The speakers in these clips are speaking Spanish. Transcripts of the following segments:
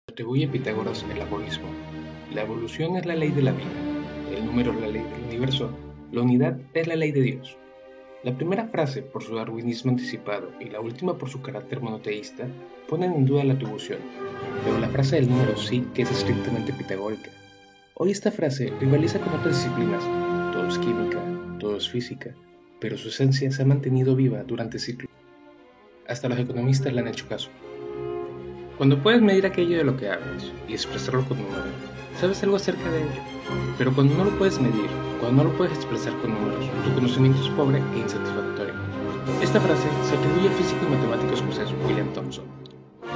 Atribuye Pitágoras el aforismo: la evolución es la ley de la vida, el número es la ley del universo, la unidad es la ley de Dios. La primera frase por su darwinismo anticipado y la última por su carácter monoteísta ponen en duda la atribución, pero la frase del número sí que es estrictamente pitagórica. Hoy esta frase rivaliza con otras disciplinas, todo es química, todo es física, pero su esencia se ha mantenido viva durante siglos. Hasta los economistas le han hecho caso. Cuando puedes medir aquello de lo que hablas y expresarlo con números, sabes algo acerca de ello. Pero cuando no lo puedes medir, cuando no lo puedes expresar con números, tu conocimiento es pobre e insatisfactorio. Esta frase se atribuye al físico y matemático escocés William Thomson.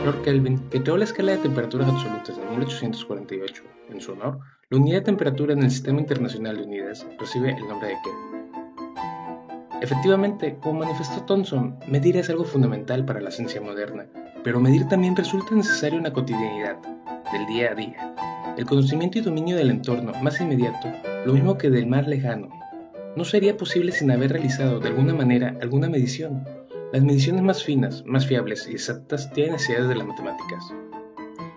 Lord Kelvin, que creó la escala de temperaturas absolutas en 1848, en su honor, la unidad de temperatura en el Sistema Internacional de Unidades recibe el nombre de Kelvin. Efectivamente, como manifestó Thomson, medir es algo fundamental para la ciencia moderna, pero medir también resulta necesario en la cotidianidad, del día a día. El conocimiento y dominio del entorno más inmediato, lo mismo que del más lejano, no sería posible sin haber realizado de alguna manera alguna medición. Las mediciones más finas, más fiables y exactas tienen necesidades de las matemáticas.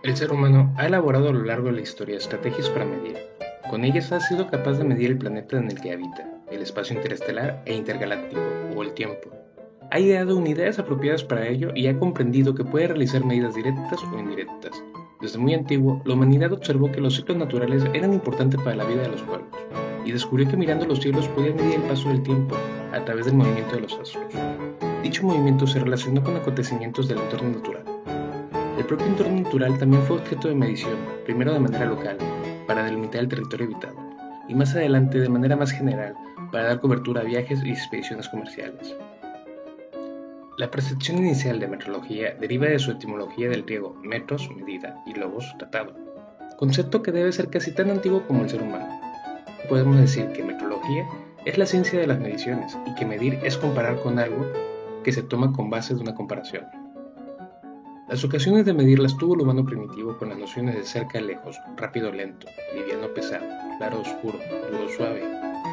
El ser humano ha elaborado a lo largo de la historia estrategias para medir. Con ellas ha sido capaz de medir el planeta en el que habita, el espacio interestelar e intergaláctico, o el tiempo. Ha ideado unidades apropiadas para ello y ha comprendido que puede realizar medidas directas o indirectas. Desde muy antiguo, la humanidad observó que los ciclos naturales eran importantes para la vida de los pueblos, y descubrió que mirando los cielos podía medir el paso del tiempo a través del movimiento de los astros. Dicho movimiento se relacionó con acontecimientos del entorno natural. El propio entorno natural también fue objeto de medición, primero de manera local, para delimitar el territorio habitado, y más adelante de manera más general, para dar cobertura a viajes y expediciones comerciales. La percepción inicial de metrología deriva de su etimología del griego metros, medida, y logos, tratado, concepto que debe ser casi tan antiguo como el ser humano. Podemos decir que metrología es la ciencia de las mediciones y que medir es comparar con algo que se toma con base de una comparación. Las ocasiones de medir las tuvo el humano primitivo con las nociones de cerca lejos, rápido lento, liviano pesado, claro oscuro, duro suave,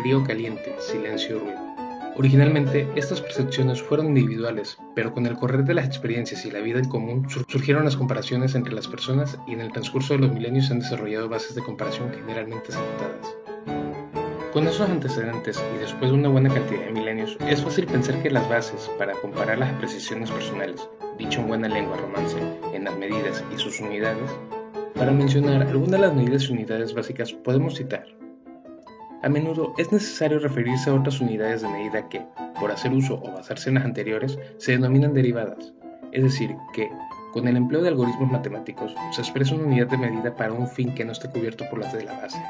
frío caliente, silencio ruido. Originalmente, estas percepciones fueron individuales, pero con el correr de las experiencias y la vida en común surgieron las comparaciones entre las personas y en el transcurso de los milenios se han desarrollado bases de comparación generalmente aceptadas. Con esos antecedentes y después de una buena cantidad de milenios, es fácil pensar que las bases para comparar las apreciaciones personales, dicho en buena lengua romance, en las medidas y sus unidades, para mencionar algunas de las medidas y unidades básicas podemos citar. A menudo es necesario referirse a otras unidades de medida que, por hacer uso o basarse en las anteriores, se denominan derivadas, es decir, que, con el empleo de algoritmos matemáticos, se expresa una unidad de medida para un fin que no esté cubierto por las de la base.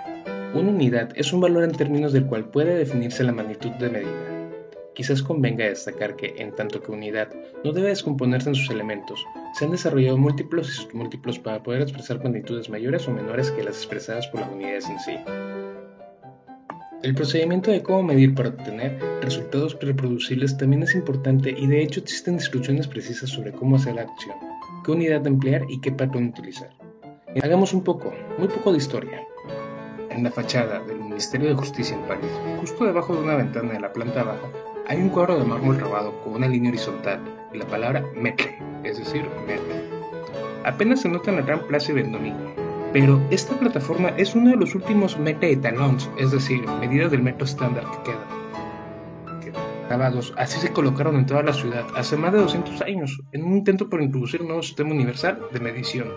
Una unidad es un valor en términos del cual puede definirse la magnitud de medida. Quizás convenga destacar que, en tanto que unidad no debe descomponerse en sus elementos, se han desarrollado múltiplos y submúltiplos para poder expresar magnitudes mayores o menores que las expresadas por las unidades en sí. El procedimiento de cómo medir para obtener resultados reproducibles también es importante y de hecho existen instrucciones precisas sobre cómo hacer la acción, qué unidad emplear y qué patrón utilizar. Hagamos muy poco de historia. En la fachada del Ministerio de Justicia en París, justo debajo de una ventana de la planta baja, hay un cuadro de mármol grabado con una línea horizontal y la palabra mètre, es decir, metro. Apenas se nota en la Gran Place Vendôme. Pero esta plataforma es uno de los últimos mètres étalons, es decir, medidas del metro estándar que quedan. Grabados, así se colocaron en toda la ciudad hace más de 200 años, en un intento por introducir un nuevo sistema universal de medición.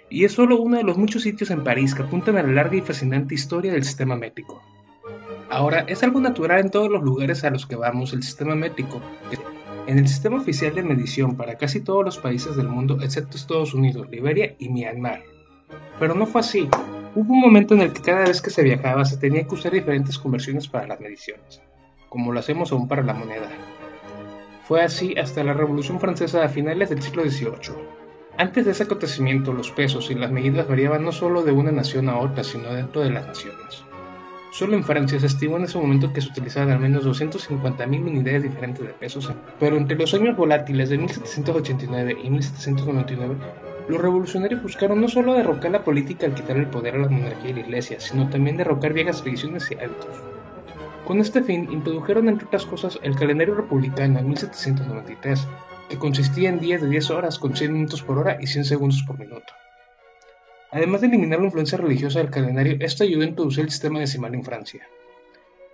Y es solo uno de los muchos sitios en París que apuntan a la larga y fascinante historia del sistema métrico. Ahora, es algo natural en todos los lugares a los que vamos el sistema métrico. En el sistema oficial de medición para casi todos los países del mundo, excepto Estados Unidos, Liberia y Myanmar. Pero no fue así. Hubo un momento en el que cada vez que se viajaba se tenía que usar diferentes conversiones para las mediciones, como lo hacemos aún para la moneda. Fue así hasta la Revolución Francesa a finales del siglo XVIII. Antes de ese acontecimiento, los pesos y las medidas variaban no solo de una nación a otra, sino dentro de las naciones. Solo en Francia se estimó en ese momento que se utilizaban al menos 250.000 unidades diferentes de pesos, pero entre los años volátiles de 1789 y 1799, los revolucionarios buscaron no solo derrocar la política al quitar el poder a la monarquía y la iglesia, sino también derrocar viejas tradiciones y hábitos. Con este fin, introdujeron entre otras cosas el calendario republicano en 1793, que consistía en días de 10 horas con 100 minutos por hora y 100 segundos por minuto. Además de eliminar la influencia religiosa del calendario, esto ayudó a introducir el sistema decimal en Francia.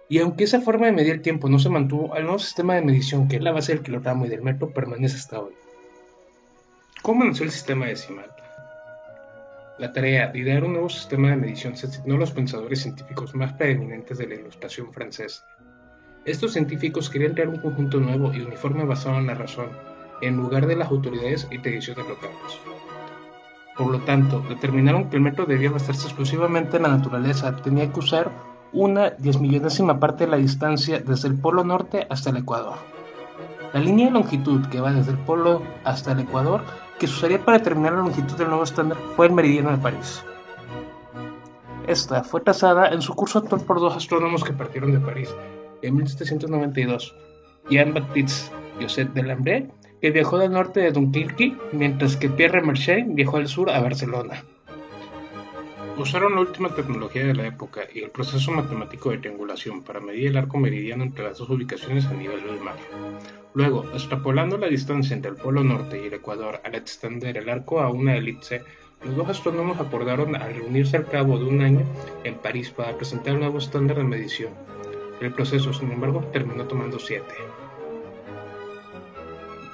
Y aunque esa forma de medir el tiempo no se mantuvo, el nuevo sistema de medición, que es la base del kilogramo y del metro, permanece hasta hoy. ¿Cómo nació el sistema decimal? La tarea de idear un nuevo sistema de medición se asignó a los pensadores científicos más preeminentes de la Ilustración francesa. Estos científicos querían crear un conjunto nuevo y uniforme basado en la razón, en lugar de las autoridades y tradiciones locales. Por lo tanto, determinaron que el metro debía basarse exclusivamente en la naturaleza, tenía que usar una 10.000.000ª parte de la distancia desde el polo norte hasta el ecuador. La línea de longitud que va desde el polo hasta el ecuador, que se usaría para determinar la longitud del nuevo estándar, fue el meridiano de París. Esta fue trazada en su curso actual por dos astrónomos que partieron de París en 1792, Jean-Baptiste Joseph Delambre, que viajó del norte de Dunkerque, mientras que Pierre Marchais viajó al sur a Barcelona. Usaron la última tecnología de la época y el proceso matemático de triangulación para medir el arco meridiano entre las dos ubicaciones a nivel del mar. Luego, extrapolando la distancia entre el polo norte y el ecuador al extender el arco a una elipse, los dos astrónomos acordaron al reunirse al cabo de un año en París para presentar el nuevo estándar de medición. El proceso, sin embargo, terminó tomando 7.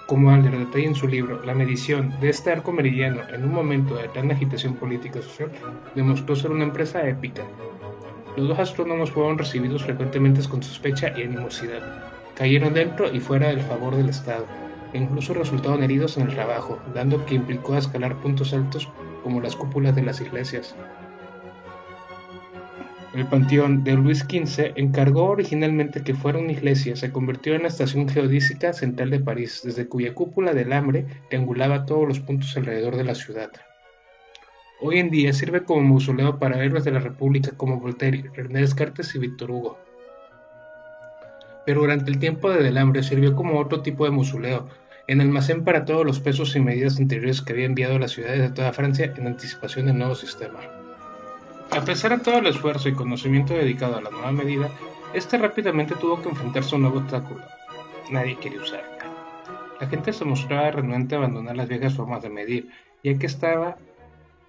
Como Adler detalla en su libro, la medición de este arco meridiano en un momento de gran agitación política y social demostró ser una empresa épica. Los dos astrónomos fueron recibidos frecuentemente con sospecha y animosidad. Cayeron dentro y fuera del favor del Estado, e incluso resultaron heridos en el trabajo, dando que implicó escalar puntos altos como las cúpulas de las iglesias. El panteón de Luis XV, encargó originalmente que fuera una iglesia, se convirtió en la estación geodésica central de París, desde cuya cúpula de alambre triangulaba todos los puntos alrededor de la ciudad. Hoy en día sirve como mausoleo para héroes de la República como Voltaire, René Descartes y Víctor Hugo. Pero durante el tiempo de Delambre sirvió como otro tipo de mausoleo, en almacén para todos los pesos y medidas anteriores que había enviado a las ciudades de toda Francia en anticipación del nuevo sistema. A pesar de todo el esfuerzo y conocimiento dedicado a la nueva medida, este rápidamente tuvo que enfrentarse a un nuevo obstáculo. Nadie quería usarla. La gente se mostraba renuente a abandonar las viejas formas de medir, ya que estaban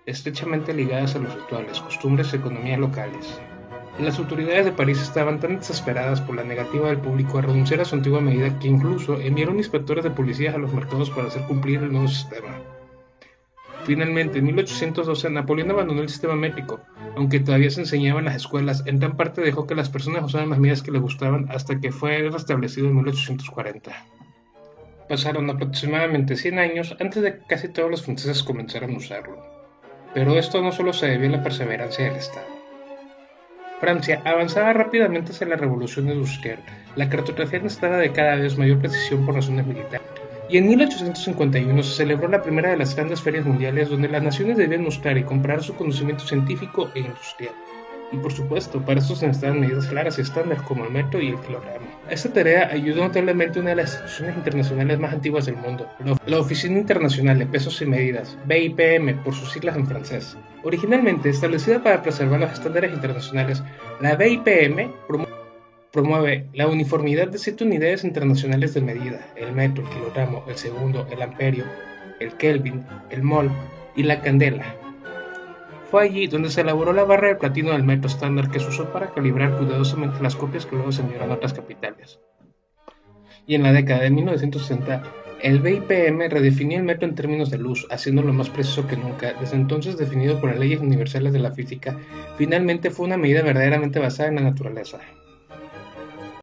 estrechamente ligadas a los rituales, costumbres y economías locales. Las autoridades de París estaban tan desesperadas por la negativa del público a renunciar a su antigua medida que incluso enviaron inspectores de policías a los mercados para hacer cumplir el nuevo sistema. Finalmente, en 1812, Napoleón abandonó el sistema métrico, aunque todavía se enseñaba en las escuelas. En gran parte dejó que las personas usaran las medidas que les gustaban hasta que fue restablecido en 1840. Pasaron aproximadamente 100 años antes de que casi todos los franceses comenzaran a usarlo. Pero esto no solo se debió a la perseverancia del Estado. Francia avanzaba rápidamente hacia la revolución industrial. La cartografía necesitaba de cada vez mayor precisión por razones militares. Y en 1851 se celebró la primera de las grandes ferias mundiales donde las naciones debían mostrar y comparar su conocimiento científico e industrial. Y por supuesto, para esto se necesitaban medidas claras y estándares como el metro y el kilogramo. Esta tarea ayudó notablemente a una de las instituciones internacionales más antiguas del mundo, la Oficina Internacional de Pesos y Medidas, BIPM por sus siglas en francés. Originalmente establecida para preservar los estándares internacionales, la BIPM promueve la uniformidad de 7 unidades internacionales de medida: el metro, el kilogramo, el segundo, el amperio, el kelvin, el mol y la candela. Fue allí donde se elaboró la barra de platino del metro estándar, que se usó para calibrar cuidadosamente las copias que luego se enviaron a otras capitales. Y en la década de 1960, el BIPM redefinió el metro en términos de luz, haciéndolo más preciso que nunca. Desde entonces, definido por las leyes universales de la física, finalmente fue una medida verdaderamente basada en la naturaleza.